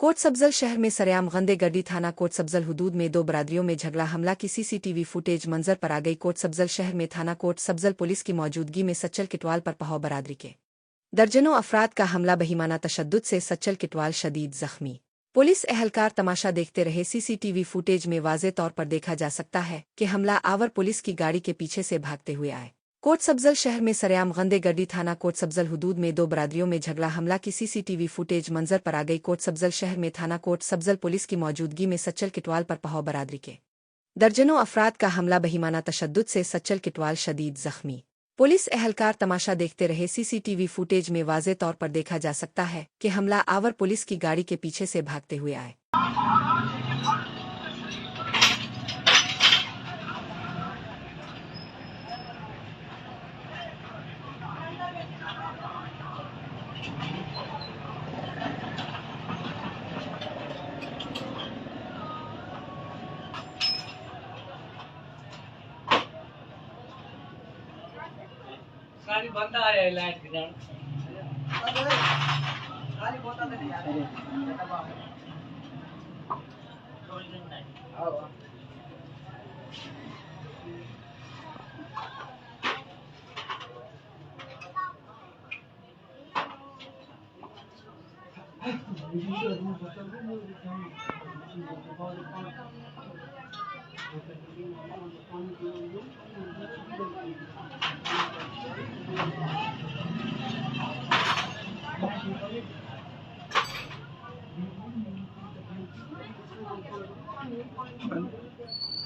कोटसब्जल शहर में सरेआम गंदेगर्दी थाना कोटसब्जल हुदूद में दो बरादरियों में झगड़ा हमला की सीसीटीवी फुटेज मंजर पर आ गई। कोटसब्जल शहर में थाना कोटसब्जल पुलिस की मौजूदगी में सच्चल किटवाल पर पहाव बरादरी के दर्जनों अफराद का हमला बहिमाना तशद्दुद से सच्चल किटवाल शदीद जख्मी। पुलिस एहलकार तमाशा देखते रहे। सीसीटीवी फुटेज में वाज़े तौर पर देखा जा सकता है कि हमला आवर पुलिस की गाड़ी के पीछे से भागते हुए आए। कोटसब्जल शहर में सरेआम गंदेगर्दी थाना कोटसब्जल हुदूद में दो बरादरियों में झगड़ा हमला की सीसीटीवी फुटेज मंजर पर आ गई। कोटसब्जल शहर में थाना कोटसब्जल पुलिस की मौजूदगी में सच्चल किटवाल पर पहाव बरादरी के दर्जनों अफराद का हमला बहिमाना तशद्दुद से सच्चल किटवाल शदीद जख्मी। पुलिस एहलकार तमाशा देखते रहे। सीसीटीवी फुटेज में वाज़े तौर पर देखा जा सकता है कि हमला आवर पुलिस की गाड़ी के पीछे से भागते हुए आए। गाड़ी बंद आ रहा है लाइट के कारण गाड़ी बंद आ रही है आओ